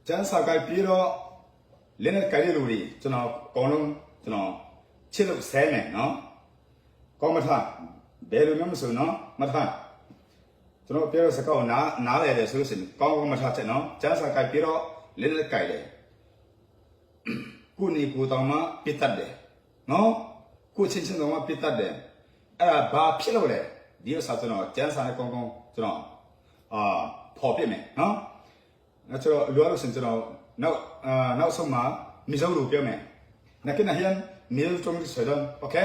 ကျန်းစာကိုက်ပြီးတော့လင်းနဲ့ကြိုက်တဲ့လူတွေကျွန်တော်အကုန်လုံးကျွန်တော်ချစ်လို့ဆဲမယ်နော်ကောင်းမထဘယ်လိုမျိုးမဆိုနော်မထကျွန်တော်ပြောတဲ့စကားကိုနားလေတယ်ဆိုလို့ရှိရင်ကောင်းမထချက်နော်ကျန်းစာကိုက်ပြီးတော့လင်းနဲ့ကြိုက်တယ်ကိုနေကိုတောင်မှပြတ်တတ်တယ်နော်ကိုချင်းချင်းတောင်မှပြတ်တတ်တယ်အဲ့ဒါဘာဖြစ်လို့လဲဒီဥစ္စာကျွန်တော်ကျန်းစာနဲ့ကောင်းကောင်းကျွန်တော်ပေါ်ပြမယ်နော်那这个罗老师知道，那什么米粥卤表面，那跟那些米粥中的水的 ，OK？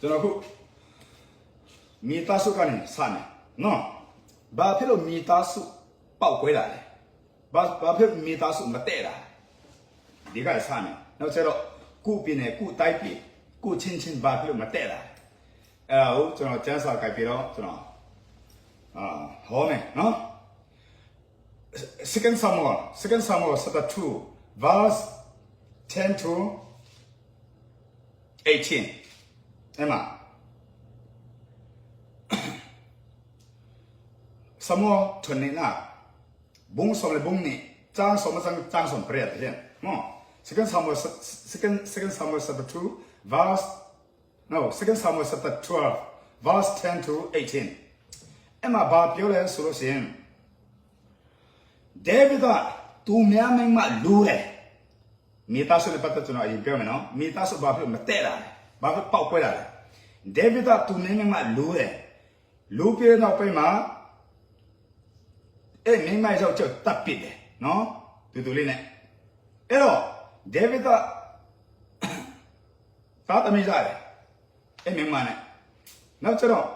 这个库米大叔干的啥呢？喏，把这个米大叔抱回来了。ဘာဖြစ်မိသားစုမတဲ့တာဒီကစားမယ်နောက်ကျတော့ကုပြင်းနဲ့ကုတိုက်ပြကုချင်းချင်းဘာဖြစ်လို့မတဲ့တာအဲ့ဒါကိုကျွန်တော်ကျန်းစာကြိုက်ပြီးတော့ကျွန်တော်ဟောမယ်နော် second Samuel chapter 2 verse 10 to 18အဲ့မှာ Samuel 29ဘုံဆောင်လေဘုံနေចောင်းဆောင်မစံចောင်းဆောင်ပြရတယ်နော် second Samuel chapter 2 verse second Samuel chapter 12 verse 10 to 18အဲ့မှာဘာပြောလဲဆိုလို့ရှိရင်ဒေးဗစ်ကသူများမင်းမလူတယ်မိသားစုနဲ့ပတ်သက်ကျွန်တော်အရင်ပြောမယ်နော်မိသားစုဘာဖြစ်မတဲ့တာလဲဘာဖြစ်ပေါက်ကွဲတာလဲဒေးဗစ်ကသူများမင်းမလူတယ်လူပြည့်တော့ပြင်မှာအဲ့မိမရောက်ချက်တပ်ပစ်တယ်နော်တူလေးနဲ့အဲ့တော့ဒေးဗစ်ကသာသမီးစားတယ်အဲ့မိမနဲ့နောက်ကျတော့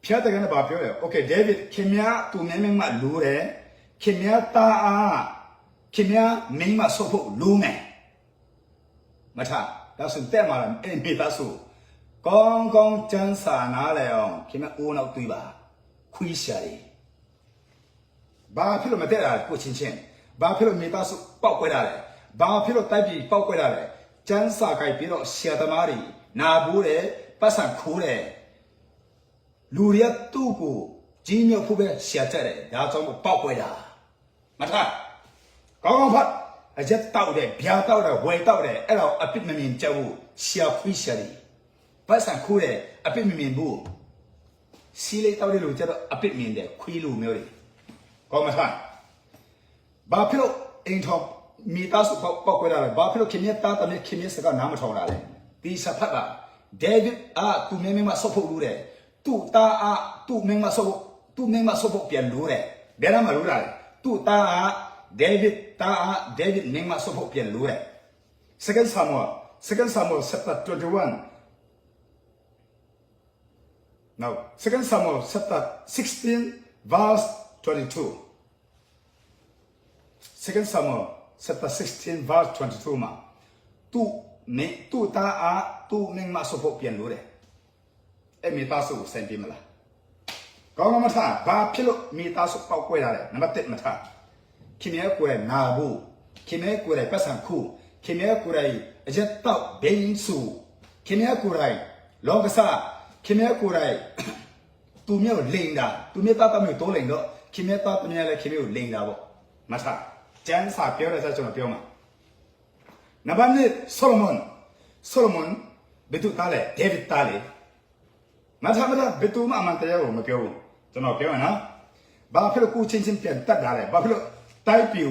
ဖျားတဲ့ကနေဘာပြောလဲโอเคဒေးဗစ်ခင်ဗျာသူမင်းမလူတယ်ခင်ဗျာတာအားခင်ဗျာမိမဆုပ်ဖို့လူမယ်မထဒါဆိုတက်มาလားအဲ့မိသားစုကောင်းကောင်းကျန်းစာနားလဲအောင်ခင်ဗျာအိုးနောက်တွေးပါခွေးရှာတယ်ဘာဖြစ်လို့မတဲ့တာကိုချင်းချင်းဘာဖြစ်လို့မိသားစုပေါက်ကွဲတာလဲဘာဖြစ်လို့တိုက်ပြီးပေါက်ကွဲတာလဲကျန်းစာကြိုက်ပြီးတော့ဆရာသမားတွေနာဘူးတယ်ပတ်စံခိုးတယ်လူတွေကသူ့ကိုကြီးမြတ်ဖို့ပဲဆရာချက်တယ်ဒါကြောင့်ပေါက်ကွဲတာမထကောင်းကောင်းဖတ်အချက်တောက်တယ်ဗျာတောက်တယ်ဝယ်တောက်တယ်အဲ့တော့အပြစ်မမြင်ကြဘူးဆရာခွေးရှာတယ်ပတ်စံခိုးတယ်အပြစ်မမြင်ဘူးစီးလေးတောက်တယ်လို့ကျတော့အပြစ်မြင်တယ်ခွေးလိုမျိုးတွေကောင်းမထဘာဖြစ်လို့အိမ်ထောင်မိသားစုပေါက်ကွဲတာလဲဘာဖြစ်လို့ခင်ဗျတားတမီးခင်ဗျစကားနားမထောင်တာလဲဒီစဖတ်တာဒေးဗစ်သူမင်းမဆော့ဖို့လို့တယ်သူ့တာသူ့မင်းမဆော့ဖို့ပြန်လို့တယ်ဘယ်မှာလို့လဲသူ့တာဒေးဗစ်မင်းမဆော့ဖို့ပြန်လို့တယ် second Samuel chapter 21 now second Samuel chapter 16 verse 22 second Samuel chapter 16 verse 22မှာသူ့တာသူ့မင်းမဆော့ဖို့ပြန်လို့တယ်အဲ့မိသားစုကိုစင်ပြမလားကောင်းမထဘာဖြစ်လို့မိသားစုပေါက်ကွဲတာလဲနံပါတ်1မထခင်ရဲ့ကိုယ်နာဘူးခင်ရဲ့ကိုယ်ပတ်စံခုခင်ရဲ့ကိုယ်အချက်တောက်ဘိန်းစုခင်ရဲ့ကိုယ်လောကစားခင်ရဲ့ကိုယ်သူမျိုးလိန်တာသူမျိုးသားမျိုးတိုးလိန်တော့ခင်ရဲ့သားသမီးလည်းခင်မျိုးလိန်တာပေါ့မထကျန်းစာပြောတဲ့စကျွန်တော်ပြောမှာနံပါတ်2ဆိုလိုမန်ဘယ်သူသားလဲဒေးဗစ်သားလေမထဘယ်သူမှအမှန်တရားကိုမပြောဘူးကျွန်တော်ပြောရနော်ဘာဖြစ်လို့ကိုချင်းချင်းပြန်တက်တာလဲဘာဖြစ်လို့တိုက်ပြူ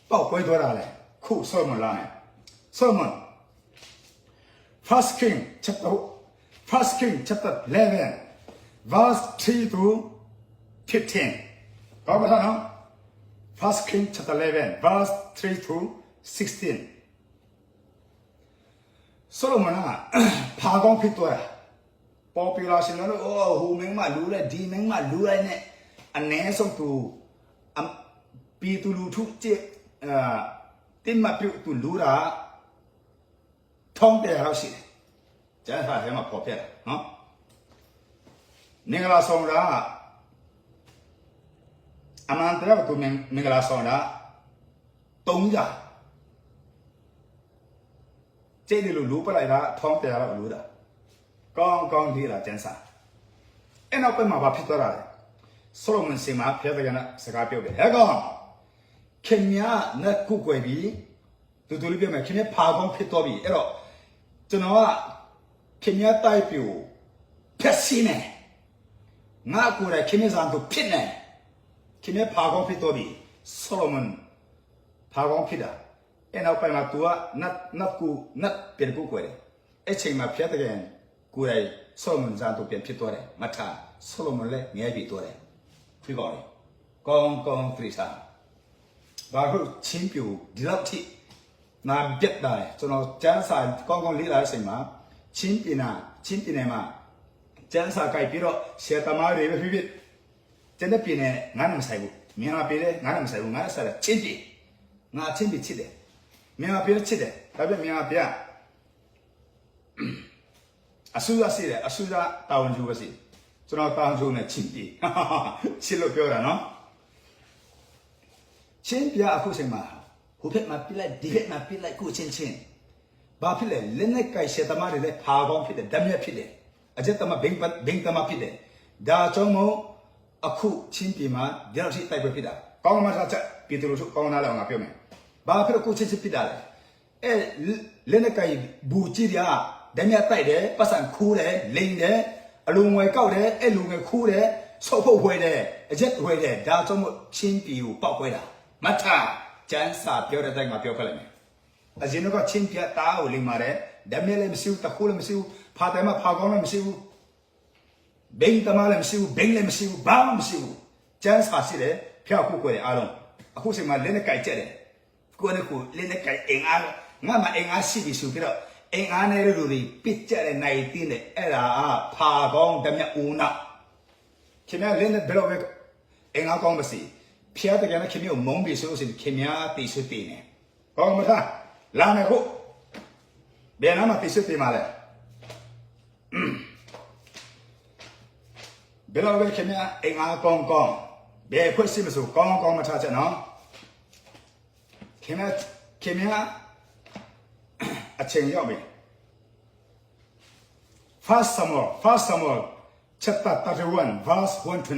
ပေါက်ကွဲသွားတာလဲခုဆိုမလာနဲ့ဆိုမန် First King chapter 11 verse 3 to 15ဘာမှမနော် First King chapter 11 verse 3 to 16ဆိုလိုမန်ကဖာကောင်းဖြစ်သွားတာpopulation လို့ဟိုမင်းမလူလဲဒီမင်းမလူလိုက်နဲ့အနည်းဆုံးသူပြည်သူလူထုကျတင်မပြုတ်သူလူတာထုံးတယ်လောက်ရှိတယ်ကျန်တာထဲမှာပေါ်ပြတယ်နော်မင်္ဂလာဆောင်တာအမှန်တရားကိုမင်္ဂလာဆောင်တာ 3ရာကျဲတယ်လို့လိုပလိုက်တာထောင်းတရားတော့လိုတာကောင်းလေးလာကျန်းစာအဲ့နောက်ပိုင်းမှာဘာဖြစ်သွားတာလဲဆိုလိုမန်စင်မှာဖျက်တဲ့ကနစကားပြောတယ်ဟဲ့ကောင်ခင်ဗျာနဲ့ကုကွယ်ပြီးတူတူလေးပြောမယ်ခင်ဗျာဖာကောင်းဖြစ်သွားပြီအဲ့တော့ကျွန်တော်ကခင်ဗျာတိုက်ပြိုဖျက်စီးမယ်ငါကိုယ်တိုင်ခင်ဗျာစံတို့ဖြစ်နေခင်ဗျာဖာကောင်းဖြစ်သွားပြီဆိုလိုမန်ဖာကောင်းဖြစ်တာအဲ့နောက်ပိုင်းမှာ तू ကနတ်ပြန်ကုကွယ်တယ်အဲ့ချိန်မှာဖျက်တဲ့ကကိုယ်တိုင်ဆိုလိုမန်စံတို့ပြန်ဖြစ်သွားတယ်မထဆိုလိုမန်လည်းငဲပြီသွားတယ်ဖြစ်ပါလေကောင်းသတိထားဘာလို့ချင်းပြူဒီလောက်ထိနာပြတ်တယ်ကျွန်တော်ကျန်းစာကောင်းလေးလာတဲ့အချိန်မှာချင်းပြနေမှာကျန်းစာကြိုက်ပြီးတော့ဆရာသမားတွေပဲဖြစ်ကျန်တဲ့ပြနေငါ့မဆိုင်ဘူးမြန်မာပြည်လည်းငါ့မဆိုင်ဘူးငါ့ဆက်တယ်ချင်းပြငါချင်းပြချစ်တယ်မြန်မာပြည်ချစ်တယ်ဒါပေမဲ့မြန်မာပြည်အဆူရစီတယ်အဆူရတာဝန်ယူပါစီကျွန်တော်တောင်းဆိုနေချင်းပြချစ်လို့ပြောတာနော်ချင်းပြအခုချိန်မှာဟိုဖက်မှာပြလိုက်ဒီဖက်မှာပြလိုက်ကိုချင်းဘာဖြစ်လဲလက်နဲ့ကိုက်ရှက်သမားတွေလည်းဖာကောင်းဖြစ်တယ်ဓာတ်မြက်ဖြစ်တယ်အကျက်သမားဘိန်းသမားဖြစ်တယ်ဒါကြောင့်မို့အခုချင်းပြမှာဒီလောက်ထိတိုက်ပွဲဖြစ်တာကောင်းမှသာချက်ပြည်သူလူထုကောင်းနာလောက်ငါပြောမယ်ဘာဖြစ်လို့ကိုချင်းဖြစ်တာလဲအဲလက်နဲ့ကိုက်ဘူကြည့်ရဓာတ်မြက်တိုက်တယ်ပတ်စံခိုးတယ်လိန်တယ်အလုံငွေကောက်တယ်အဲ့လူငွေခိုးတယ်ဆုပ်ဖို့ဝဲတယ်အကျက်ဝဲတယ်ဒါကြောင့်မို့ချင်းပြကိုပောက်ခွဲတာမထကျန်းစာပြောတဲ့တိုင်းမှာပြောခဲ့လိုက်မယ်အရင်ကချင်းပြတာကိုလိမ္မာတယ်ဓာမဲလည်းမရှိဘူးတခိုးလည်းမရှိဘူးဖာတယ်မှာဖာကောင်းလည်းမရှိဘူးဘိန်းတမလည်းမရှိဘူးဘိန်းလည်းမရှိဘူးဘာမှမရှိဘူးကျန်းစာရှိတယ်ဖျောက်ဖို့ကိုယ်အားလုံးအခုချိန်မှာလက်နဲ့ကြိုက်ကြတယ်ကိုယ်နဲ့ကိုလက်နဲ့ကြိုက်အင်အားငါမှအင်အားရှိပြီဆိုပြီးတော့အင်အားနဲ့လူတွေပစ်ကြတဲ့နိုင်တင်းတဲ့အဲ့ဒါဖာကောင်းဓာမဲဦးနာခင်ဗျာလက်နဲ့ဘယ်လိုပဲအင်အားကောင်းမစီဖျက်တဲ့ကနေ့ခင်ဗျာမုံပြီးဆိုရင်ခင်ဗျာတိစွတ်တင်နေကောင်းမလားလာမယ်ခုဘယ်နာမှာတိစွတ်တင်မှာလဲဘယ်လိုပဲခင်ဗျာအင်အားကောင်းဘယ်ဖွဲ့စီမဆိုကောင်းမထားချက်နော်ခင်ဗျာအချိန်ရောက်ပြီ First Samuel chapter 31 verse 1 to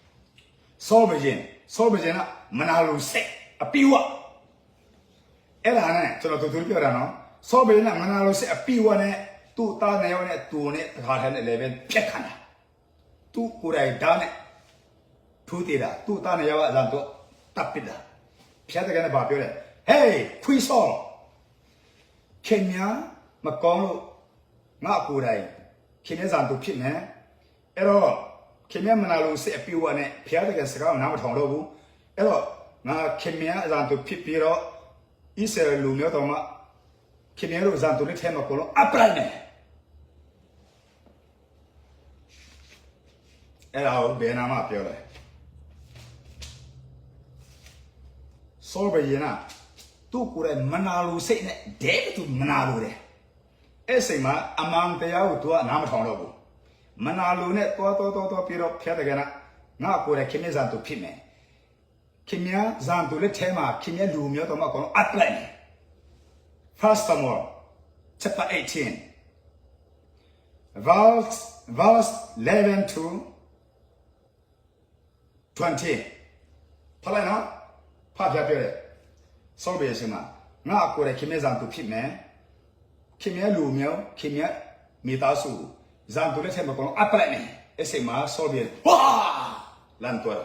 9စောဘရင်ကမနာလို့စိတ်အပီဝအဲ့ဒါနဲ့ကျွန်တော်တို့ပြောတာနော်စောဘရင်ကမနာလို့စိတ်အပီဝနဲ့သူ့သားနေရောနဲ့သူနဲ့တခါတည်းနဲ့လည်းပဲပြက်ခါတာသူ့ကိုယ်တိုင်ဓာတ်နဲ့ထူးတည်တာသူ့သားနေရောအစံတော့တပ်ပစ်တာဖျက်တဲ့ကနေဘာပြောလဲ Hey ခွီဆောခင်ညာမကောင်းလို့ငါကိုယ်တိုင်ခင်ရဲ့စံတို့ဖြစ်နေအဲ့တော့ခင်ဗျာမနာလို့စိတ်အပြည့်ဝနဲ့ဖျားတကယ်စကားကိုနားမထောင်တော့ဘူးအဲ့တော့ငါခင်ဗျာအစံတို့ဖြစ်ပြီးတော့ဣဆရာလူမျိုးတော်မှာခင်ဗျာတို့အစံတို့နဲ့ထဲမှာကိုလုံးအပလိုက်နေအဲ့ဒါကိုဘယ်နာမှပြောလဲစောဘယနာသူ့ကိုယ်တိုင်မနာလို့စိတ်နဲ့ဒဲတူမနာလို့တယ်အဲ့စိတ်မှာအမှန်တရားကိုသူကနားမထောင်တော့ဘူးမနာလိုနဲ့တော်ပြီးတော့ဖျက်တဲ့ကနာငါကိုယ်လည်းခင်မြဇန်တို့ဖြစ်မယ်ခင်မြဇန်တို့လည်းထဲမှာခင်မြလူမျိုးတော်မှာကောအပ်လိုက် First Samuel chapter 18 verse 11 to 20ဖလိုက်နော်ဖတ်ပြပြတယ်စောဘေးစမှာငါကိုယ်လည်းခင်မြဇန်တို့ဖြစ်မယ်ခင်မြလူမျိုးခင်မြမိသားစုဇန်တူလက်ထဲမှာကောအပ်လိုက်နေအစိမှာဆော်ပြီးဝါလန်တော်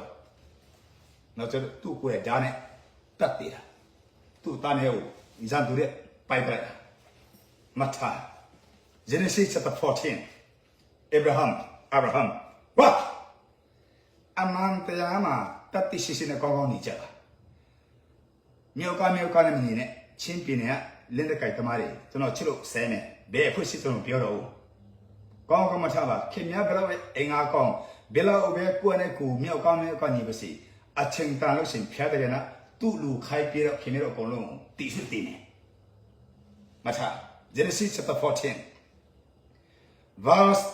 နောက်ကျသူ့ကိုယ်ဓာတ်နဲ့တတ်တယ်သူ့တန်းရဲ့ဇန်တူရဲ့ပိုက်ပလိုက်မတ်တာ Genesis chapter 14 Abrahamဝါအမန်တရားမှာတတ်သိရှိရှိနဲ့ကောင်းနေကြတာမြောက်ကနဲ့မနေနဲ့ချင်းပြင်းနဲ့လင်းတဲ့ကြိုက်သမားတွေကျွန်တော်ချစ်လို့ဆဲမယ်ဘယ်အဖွဲ့ရှိဆုံးပြောတော့ကောင်းမချပါခင်ဗျာဘယ်လိုပဲအင်္ဂါကောင်းဘယ်လိုပဲကိုယ်နဲ့ကိုမြောက်ကောင်းနဲ့ကနေပါစီအချင်းတန်လို့ရှင်ဖျားတယ်ကနာသူ့လူခိုက်ပြတော့ခင်ဗျာတို့အကုန်လုံးတီးစစ်တင်းနေမချ Genesis chapter 14 verse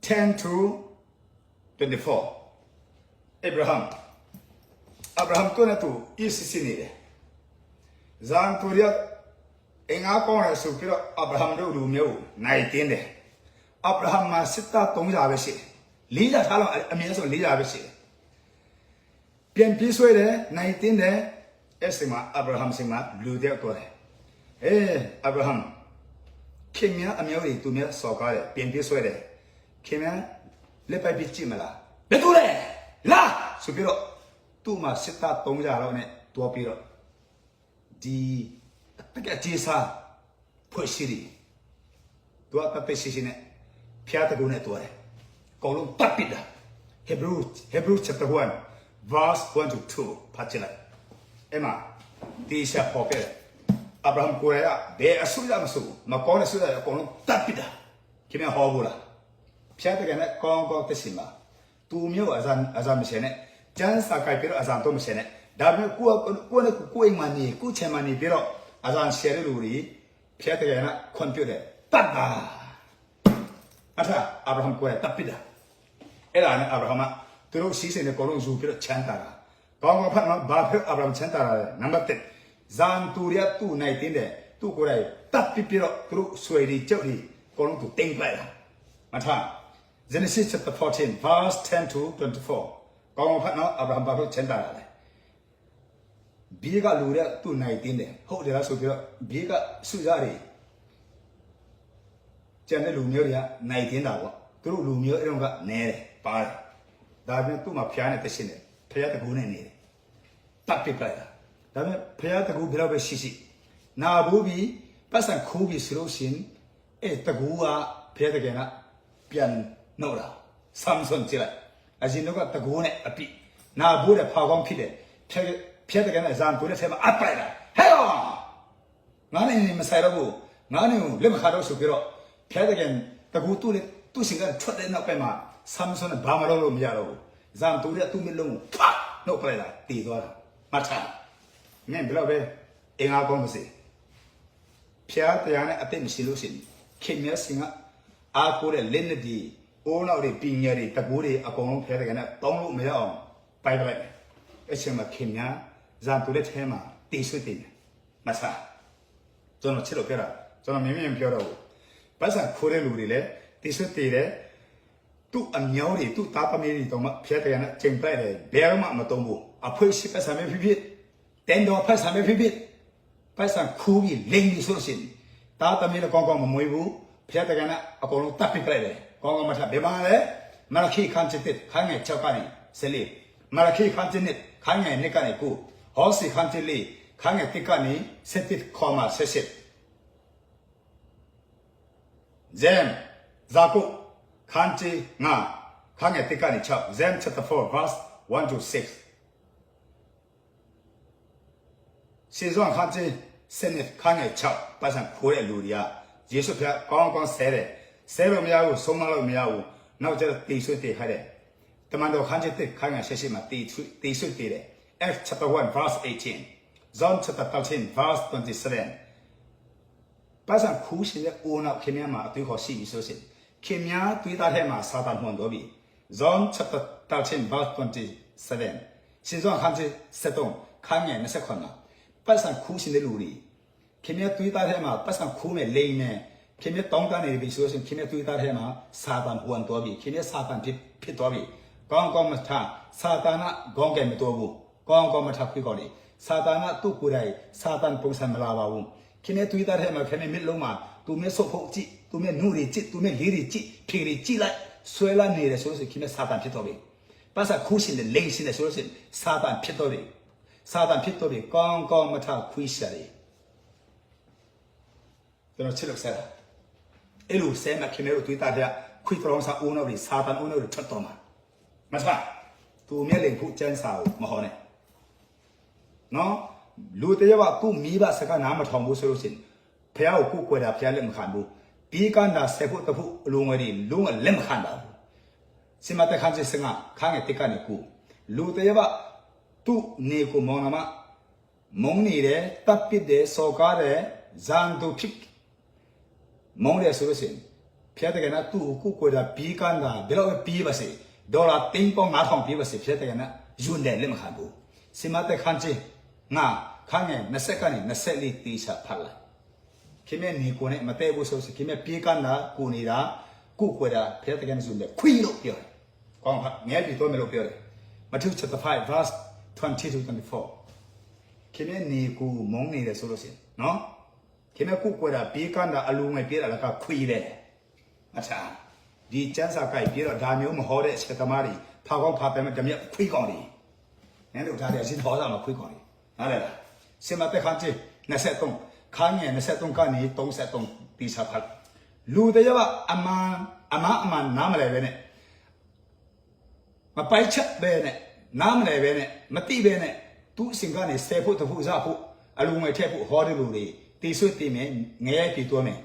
10 to 24 Abraham ဗြဟံတို့နဲ့သူအစ်စစ်နေတယ်ဇန်တူရအင်္ဂါကောင်းရဆိုပြီးတော့အဗြဟံတို့လူမျိုးနိုင်တင်းတယ်အဗြဟံမှာစစ်သား300ပဲရှိတယ်400ထားလောက်အမြဲဆုံး400ပဲရှိတယ်ပြန်ပြေးဆွဲတယ်နိုင်တင်းတယ်အဲ့ဒီမှာအဗြဟံစီမှာလူတဲ့တော့တယ်အဗြဟံခင်ဗျာအမျိုးတွေသူများစော်ကားတယ်ပြန်ပြေးဆွဲတယ်ခင်ဗျာလက်ပိုက်ပြီးကြည့်မလားဘယ်သူလဲလာဆိုပြီးတော့သူ့မှာစစ်သား300လောက်နဲ့တွားပြီးတော့ဒီတကယ်ကြီးစားဖွဲ့ရှိတယ်သူကတပ်ရှိရှိနဲ့ဖျားတကူနဲ့တွားတယ်အကုန်လုံးတပ်ပစ်တာ Hebrew chapter 1 verse 1 to 2ဖတ်ကြည့်လိုက်အဲ့မှာဒီရှာပေါ်ခဲ့အဗြဟံကိုရဘယ်အဆူရမဆူမကောင်းတဲ့ဆူရအကုန်လုံးတပ်ပစ်တာခင်ဗျာဟောဘူးလားဖျားတကယ်နဲ့ကောင်းကောင်းသိရှိမှာသူမျိုးအဇာမရှိနဲ့ကျန်းစာကိုက်ပြီးတော့အဇာတော့မရှိနဲ့ဒါပေမဲ့ကိုအိမ်မှာနေကိုချင်မှာနေပြီးတော့အဇာရှယ်တဲ့လူတွေဖျားတကယ်နဲ့ခွန်ပြုတ်တယ်တတ်တာအထာအဗြဟံကိုရတပ်ပစ်တာအဲ့ဒါနဲ့အဗြဟံကသူတို့စီးစိမ်နဲ့ကောလုံးယူပြီးတော့ချမ်းသာတာကောင်းကောင်းဖတ်နော်ဘာဖြစ်အဗြဟံချမ်းသာတာလဲနံပါတ်1ဇန်တူရတူနိုင်တင်းတယ်သူ့ကိုယ်တိုင်တပ်ပစ်ပြီးတော့သူတို့ဆွေတွေကြောက်တွေကောလုံးသူတင်ပလိုက်တာအထာGenesis chapter 14 verse 10 to 24ကောင်းကောင်းဖတ်နော်အဗြဟံဘာဖြစ်ချမ်းသာတာလဲဘီးကလူရတူနိုင်တင်းတယ်ဟုတ်တယ်လားဆိုပြီးတော့ဘီးကစုစားတွေကျန်တဲ့လူမျိုးတွေကနိုင်တင်းတာပေါ့သူတို့လူမျိုးအဲ့တော့ကနဲတယ်ပါတယ်ဒါပေမဲ့သူ့မှာဖျားနေတဲ့ရှင်းတယ်ဖျားတကူနဲ့နေတယ်တပ်ပစ်လိုက်တာဒါပေမဲ့ဖျားတကူဘယ်တော့ပဲရှိနာဘူးပြီးပတ်စံခိုးပြီးဆိုလို့ရှင်အဲ့တကူကဖျားတကယ်ကပြန်နှုတ်တာဆမ်ဆွန်ကြည့်လိုက်အရှင်တို့ကတကူနဲ့အပိနာဘူးတဲ့ဖာကောင်းဖြစ်တယ်ဖျားတကယ်နဲ့ဇန်တူတဲ့ထဲမှာအပ်ပလိုက်တာဟဲ့ငါနဲ့မဆိုင်တော့ဘူးငါနဲ့လက်မခါတော့ဆိုပြီးတော့ဖျားတကယ်တကူတူနဲ့သူ့ရှင်ကထွက်တဲ့နောက်ပိုင်းမှာဆမ်ဆွန်ဘာမလုပ်လို့မရတော့ဘူးဇန်တူတဲ့သူ့မျက်လုံးဖတ်နှုတ်ပလိုက်တာတည်သွားတာမှတ်ထားမင်းဘယ်တော့ပဲအင်္ဂါကောင်းမစေဖျားတရားနဲ့အသိမရှိလို့ရှိရင်ခင်မျက်စင်ကအားကိုးတဲ့လက်နဲ့ဒီအိုးနောက်တွေပညာတွေတကူတွေအကုန်လုံးဖျားတကယ်နဲ့တောင်းလို့မရအောင်ပိုက်ပလိုက်အချိန်မှာခင်များဇန်တူတဲ့ထဲမှာတည်ဆွတ်တယ်မဆာကျွန်တော်ချစ်လို့ပြောတာကျွန်တော်မြင်မြင်ပြောတော့ပတ်စံခိုးတဲ့လူတွေလည်းတည်ဆွတ်တည်တယ်သူ့အမြောင်းတွေသူ့သားသမီးတွေတော့မှဖျက်တယ်နဲ့ချိန်ပလိုက်တယ်ဘယ်မှမတုံးဘူးအဖွေးရှိပတ်စံပဲဖြစ်ဖြစ်တင်းတော်ပတ်စံပဲဖြစ်ဖြစ်ပတ်စံခူးပြီးလိမ့်ပြီးဆိုရှင်သားသမီးလည်းကောင်းကောင်းမမွေးဘူးဖျက်တယ်ကအကုန်လုံးတတ်ပစ်လိုက်တယ်ကောင်းကောင်းမထဘယ်မှာလဲမရခိခန်းချစ်တဲ့ခိုင်းငယ်၆ကနေဆလေးမရခိခန်းချစ်နဲ့ခိုင်းငယ်နှစ်ကနေကိုဟောစီခန်းချစ်လေးခိုင်းငယ်တစ်ကနေဆက်တစ်ခေါ်မှာဆက်ဆက်ဇမ်ဇာကုခန်းချီငါခိုင်းငယ်တစ်ကနေ6 Zem chapter 4 verse 1 to 6စေဇွန်ခန်းချီစနစ်ခိုင်းငယ်6ပတ်စံခိုးတဲ့လူတွေကယေရှုဖျားကောင်းကောင်းဆဲတယ်ဆဲလို့မရဘူးဆုံးမလို့မရဘူးနောက်ကျတေဆွတ်တေခါတယ်တမန်တော်ခန်းချစ်တဲ့ခိုင်းငယ်ရှေ့မှာတေဆွတ်တေတယ် Acts chapter 1 verse 18 John chapter 13 verse 27ပတ်စံခူးရှင်တဲ့အိုးနောက်ခင်များမှာအသွေးခေါ်ရှိပြီဆိုရှင်ခင်များသွေးသားထဲမှာစာတန်မှန်တော်ပြီ John chapter 13 verse 27ရှင်ဇွန်ခန်းချစ်73ခိုင်းငယ်29မှာပတ်စံခူးရှင်တဲ့လူတွေခင်များသွေးသားထဲမှာပတ်စံခူးမဲ့လိမ့်မဲ့ခင်ဗျတောင်းတနေပြီဆိုရင်ခင်ဗျတွေ့တာထဲမှာစာတန်ဟန်တော်ပြီခင်ဗျစာတန်ဖြစ်တော်ပြီကောင်းကောင်းမထားစာတန်ကခေါင်းကဲမတော်ဘူးကောင်းကောင်းမထားခွေးကော်လေစာတန်ကသူ့ကိုယ်တိုင်စာတန်ပုံစံမလာပါဘူးခင်ဗျတွေ့တာထဲမှာခင်ဗျမျက်လုံးမှာသူမျက်စုပ်ဖုတ်ကြည့်သူမျက်နှုတ်တွေကြည့်သူမျက်လေးတွေကြည့်ဖြေတွေကြည့်လိုက်ဆွဲလာနေတယ်ဆိုရင်ခင်ဗျစာတန်ဖြစ်တော်ပြီပတ်စခူးရှင်တဲ့လိမ့်ရှင်တဲ့ဆိုရင်စာတန်ဖြစ်တော်ပြီစာတန်ဖြစ်တော်ပြီကောင်းကောင်းမထားခွေးရှာတယ်ကျွန်တော်ချစ်လို့ဆက်တာအဲ့လိုဆဲမခင်တို့တွေ့တာတဲ့ခွေတော်စာအိုးနောက်တွေစာတန်အိုးနောက်တွေထွက်တော်မှာမဆာသူမျက်လိမ်ဖို့ကျန်းစာကိုမဟောနဲ့နော်လူတရဝသူ့မိဘစကားနားမထောင်ဘူးဆိုလို့ရှိရင်ဖះကိုကိုယ်တာဖះလက်မခံဘူးဒီကန္တာဆက်ဖို့တဖို့အလုံးငယ်တွေလုံးဝလက်မခံတာဘူးစမတခန်းစစငါခန်းရဲ့တိကနေကိုလူတရဝသူ့နေကိုမောင်နာမမုံနေတယ်တပ်ပစ်တယ်စော်ကားတယ်ဇန်တူဖြစ်မောင်တယ်ဆိုလို့ရှိရင်ဖျက်တဲ့ကနသူ့ကိုကိုယ်တာဘီကန်တာဘယ်တော့ပြီးပါစေဒေါ်လာ3ပေါင်း9000ပြီးပါစေဖျက်တဲ့ကနယွန်းတယ်လက်မခံဘူး စီမတဲ့ခန်းချင်းငါခန်းငယ်20ကနေ24တေးချဖတ်လိုက်ခင်မဲနေကိုနဲ့မတဲဘူးဆိုစခင်မဲပြေးကနာကိုနေတာကုခွေတာဖျက်တဲ့ကနေဆိုနေခွီလို့ပြောတယ်ကောင်းပါငယ်ပြီတော့မလို့ပြောတယ်မထုချပ်5 verse 20 to 24ခင်မဲနေကိုမုန်းနေတယ်ဆိုလို့ရှိရင်နော်ခင်မဲကုခွေတာပြေးကနာအလုံးငယ်ပြေးတာလည်းကခွီတယ်အချာဒီကျန်းစာကိုက်ပြေးတော့ဒါမျိုးမဟောတဲ့စကသမားတွေဖာကောင်းဖာပဲမဲ့ဓမြခွီကောင်းတယ်နည်းလို့ထားတယ်အရှင်ဟောတာမခွီကောင်းတယ်နားလည်လားစီမတဲ့ခန်းချင်း23ခန်းငယ်23ကနေ33တီစာဖတ်လူတယောက်အမှန်နားမလဲပဲနဲ့မပိုက်ချက်ပဲနဲ့နားမလဲပဲနဲ့မတိပဲနဲ့သူအစဉ်ကနေ10ဖို့တဖို့စားဖို့အလုံးငယ်ထက်ဖို့ဟောတယ်လူတွေတီဆွတ်တီမယ်ငရဲပြေတွန်းမယ်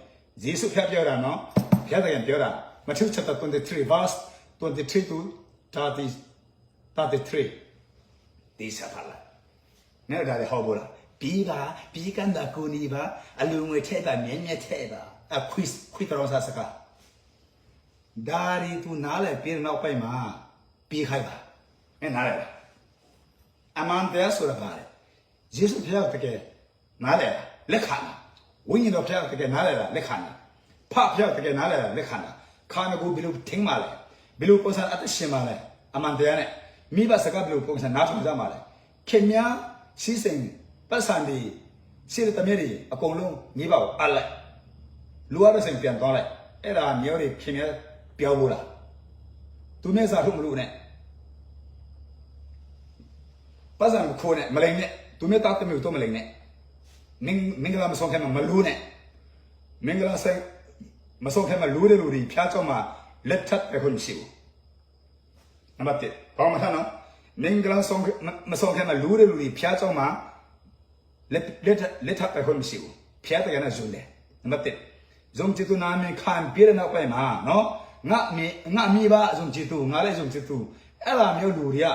ယေရှုဖျက်ပြောတာနော်ဖျက်တယ်ပြောတာမထူးချပ်23 verse 23 to 33တီစာဖတ်လာနဲ့ဒါလည်းဟောဖို့လားပြီးကန်တာကိုနီပါအလုံးငယ်ထက်တာမြဲမြဲထက်တာအခွိတော်စားစကားဒါရီသူနားလဲပြေနောက်ပိုက်မှာပြေးခိုက်ပါနားလဲပါအမှန်တရားဆိုတာကယေရှုဖျက်တကယ်နားလဲလက်ခံတာဝိညာဉ်တော်ဖျက်တကယ်နားလဲလက်ခံတာဖဖျက်တကယ်နားလဲလက်ခံတာခါနကူဘီလိုထင်းပါလဲဘီလိုပုံစံအသက်ရှင်ပါလဲအမှန်တရားနဲ့မိဘစကားဘီလိုပုံစံနားထောင်ကြပါလဲခင်များစီးစိမ်ပတ်စံဒီစီရတမြဲတွေအကုန်လုံးမိဘကိုအပ်လိုက်လူရတဲ့စိမ်ပြန်သွားလိုက်အဲ့ဒါမျိုးတွေခင်များပြောဖို့လားသူမျက်စာထုတ်မလို့နဲ့ပတ်စံခိုးနဲ့မလိန်နဲ့သူမျက်သားတမျိုးတော့မလိန်နဲ့မင်္ဂလာမဆောင်ခဲမှာမလူနဲ့မင်္ဂလာဆိုင်မဆောင်ခဲမှာလူတဲ့လူတွေဖျားကြောင်းမှာလက်ထပ်ပဲခွင့်မရှိဘူးနံပါတ်1ဘာမှမထားနော်မင်္ဂလာဆောင်မဆောင်ခဲမှာလူတဲ့လူတွေဖျားကြောင်းမှာလက်ထပ်ပဲခွင့်မရှိဘူးဖျားတဲ့ကနေ့ဇုံတယ်နံပါတ်1ဇုံချစ်သူနာမည်ခံပြတဲ့နောက်ပိုင်းမှာနော်ငါမိပါဇုံချစ်သူငါလည်းဇုံချစ်သူအဲ့လိုမျိုးလူတွေက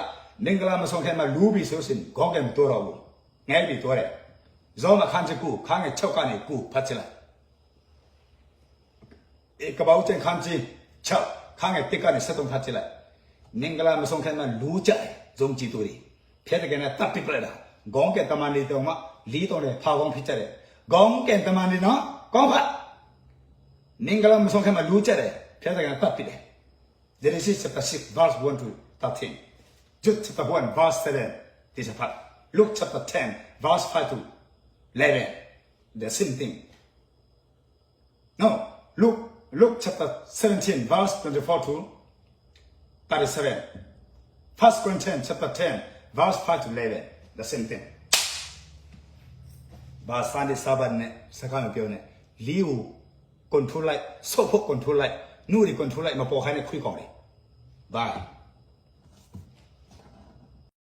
မင်္ဂလာမဆောင်ခဲမှာလူပြီးဆိုရင်ခေါင်းကမတော်တော့ဘူးငဲပြီးတော့တယ်ဇောမခန်းချကူခန်းရဲ့6ကနေကူဖတ်ချလိုက်ကပောက်ချင်ခန်းချင်း6ခန်းရဲ့1ကနေ73ဖတ်ချလိုက်မင်္ဂလာမဆောင်ခဲမှာလူကြိုက်ဇုံချစ်သူတွေဖျက်တဲ့ကနေ့တပ်ပစ်ပလိုက်တာခေါင်းကတမန်လေးတော်မှလီးတော်တယ်ဖာကောင်းဖြစ်ကြတယ်ခေါင်းကတမန်လေးနော်ကောင်းဖတ်မင်္ဂလာမဆောင်ခဲမှာလူကြတယ်ဖျက်တဲ့ကနေ့တပ်ပစ်တယ် Genesis chapter 6 verse 1 to 13 Jude chapter 1 verse 7 this is part Luke chapter 10 verse 5 to 11 the same thing no Luke chapter 17 verse 24 to 37 1 Corinthians chapter 10 verse 5 to 11 the same thing ဘာစန်ဒီစာဘန်နဲ့စကားမပြောနဲ့လီကို control လိုက်ဆော့ဖို့ control လိုက်နူရီ control လိုက်မပေါ်ခိုင်းနဲ့ခွေးကောင်းတယ် bye